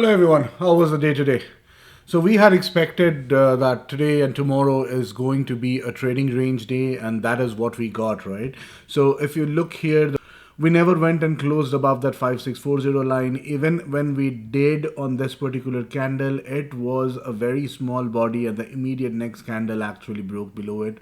Hello everyone, how was the day today? So we had expected that today and tomorrow is going to be a trading range day, and that is what we got, right? So if you look here, we never went and closed above that 5640 line. Even when we did on this particular candle, it was a very small body and the immediate next candle actually broke below it.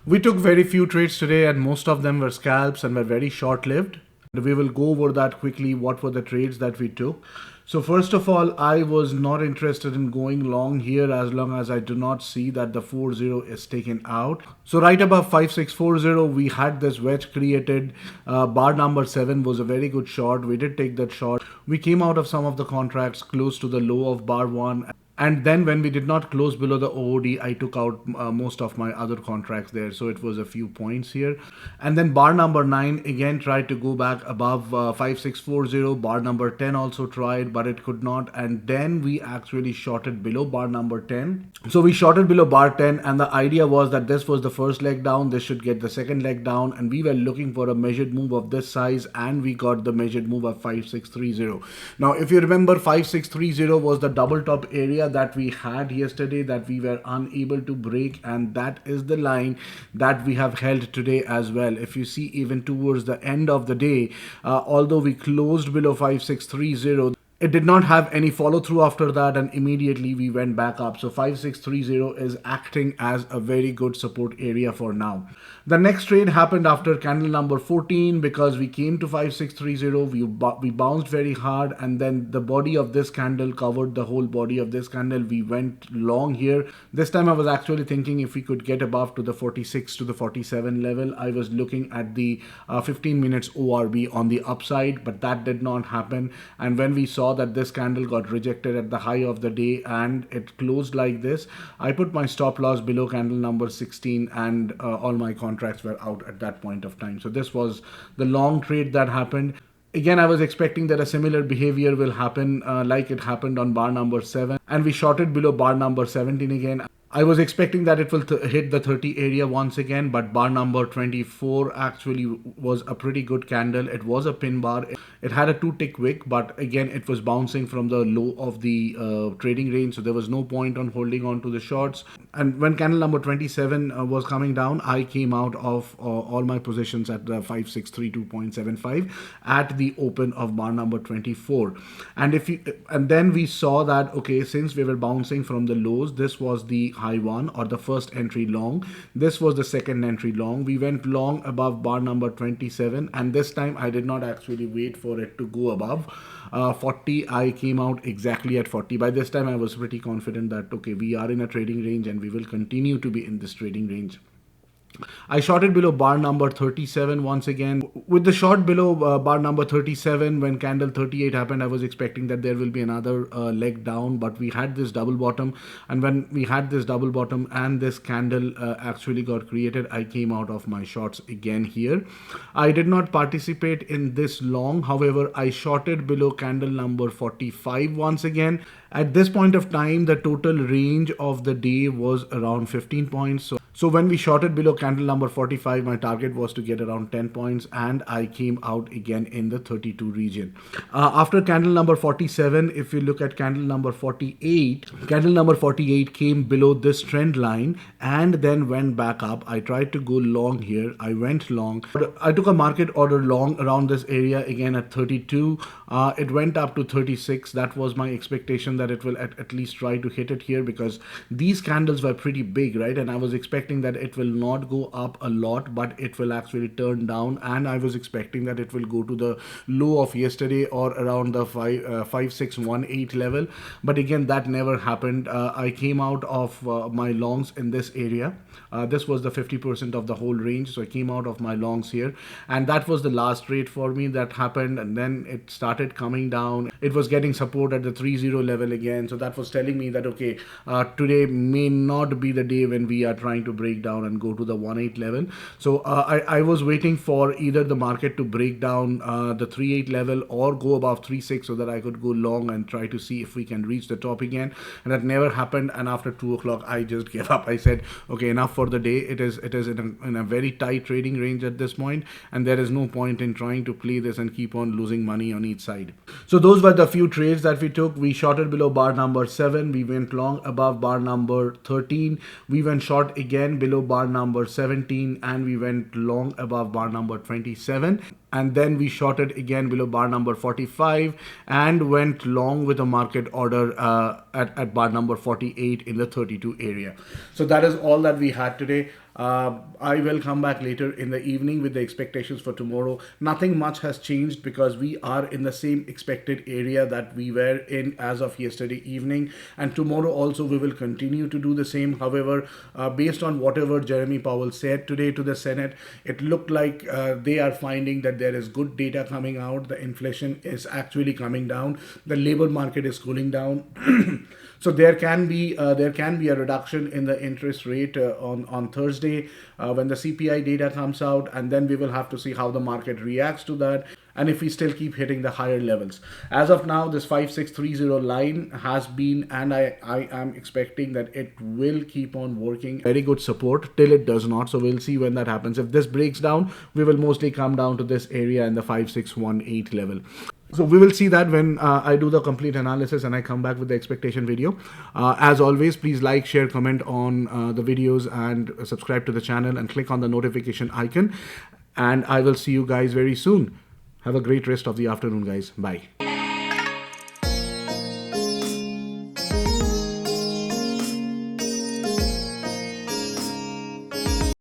We took very few trades today and most of them were scalps and were very short lived. We will go over that quickly. What were the trades that we took? So first of all, I was not interested in going long here as long as I do not see that the 40 is taken out. So right above 5640, we had this wedge created. Bar number 7 was a very good short. We did take that short. We came out of some of the contracts close to the low of bar 1. And then when we did not close below the OOD, I took out most of my other contracts there. So it was a few points here. And then bar number 9 again tried to go back above 5640. Bar number 10 also tried, but it could not. And then we actually shorted below bar number 10. So we shorted below bar 10, and the idea was that this was the first leg down. This should get the second leg down. And we were looking for a measured move of this size, and we got the measured move of 5630. Now, if you remember, 5630 was the double top area that we had yesterday that we were unable to break, and that is the line that we have held today as well. If you see, even towards the end of the day, although we closed below 5630, it did not have any follow through after that, and immediately we went back up. So 5630 is acting as a very good support area for now. The next trade happened after candle number 14 because we came to 5630. We bounced very hard, and then the body of this candle covered the whole body of this candle. We went long here. This time I was actually thinking if we could get above to the 46 to the 47 level. I was looking at the 15 minutes ORB on the upside, but that did not happen. And when we saw that this candle got rejected at the high of the day and it closed like this, I put my stop loss below candle number 16, and all my contracts were out at that point of time. So this was the long trade that happened. Again, I was expecting that a similar behavior will happen like it happened on bar number 7, and we shorted below bar number 17 again. I was expecting that it will hit the 30 area once again, but bar number 24 actually was a pretty good candle. It was a pin bar. It had a 2-tick wick, but again, it was bouncing from the low of the trading range, so there was no point on holding on to the shorts. And when candle number 27 was coming down, I came out of all my positions at the 5632.75 at the open of bar number 24. And then we saw that, okay, since we were bouncing from the lows, this was the high one or the first entry long. This was the second entry long. We went long above bar number 27, and this time I did not actually wait for it to go above 40. I came out exactly at 40. By this time I was pretty confident that okay, we are in a trading range and we will continue to be in this trading range. I shorted below bar number 37 once again. With the short below bar number 37, when candle 38 happened, I was expecting that there will be another leg down, but we had this double bottom. And when we had this double bottom and this candle actually got created, I came out of my shorts again here. I did not participate in this long. However, I shorted below candle number 45 once again. At this point of time, the total range of the day was around 15 points. So when we shorted below candle number 45, my target was to get around 10 points, and I came out again in the 32 region. After candle number 47, if you look at candle number 48, candle number 48 came below this trend line and then went back up. I tried to go long here. I went long. I took a market order long around this area again at 32. It went up to 36. That was my expectation that it will at least try to hit it here because these candles were pretty big, right? And I was expecting that it will not go up a lot, but it will actually turn down, and I was expecting that it will go to the low of yesterday or around the 5618 level, but again that never happened. I came out of my longs in this area. This was the 50% of the whole range, so I came out of my longs here, and that was the last trade for me that happened. And then it started coming down. It was getting support at the 30 level again, so that was telling me that okay, today may not be the day when we are trying to break down and go to the 1.8 level. So I was waiting for either the market to break down the 3.8 level or go above 3.6 so that I could go long and try to see if we can reach the top again. And that never happened. And after 2 o'clock, I just gave up. I said, okay, enough for the day. It is in a very tight trading range at this point, and there is no point in trying to play this and keep on losing money on each side. So those were the few trades that we took. We shorted below bar number 7. We went long above bar number 13. We went short again below bar number 17, and we went long above bar number 27. And then we shorted again below bar number 45 and went long with a market order at bar number 48 in the 32 area. So that is all that we had today. I will come back later in the evening with the expectations for tomorrow. Nothing much has changed because we are in the same expected area that we were in as of yesterday evening, and tomorrow also we will continue to do the same. However, based on whatever Jeremy Powell said today to the Senate, it looked like they are finding that there is good data coming out. The inflation is actually coming down. The labor market is cooling down. So there can be a reduction in the interest rate on Thursday when the CPI data comes out, and then we will have to see how the market reacts to that and if we still keep hitting the higher levels. As of now, this 5630 line has been, and I am expecting that it will keep on working. Very good support till it does not. So we'll see when that happens. If this breaks down, we will mostly come down to this area in the 5618 level. So we will see that when I do the complete analysis and I come back with the expectation video. As always, please like, share, comment on the videos and subscribe to the channel and click on the notification icon. And I will see you guys very soon. Have a great rest of the afternoon, guys. Bye.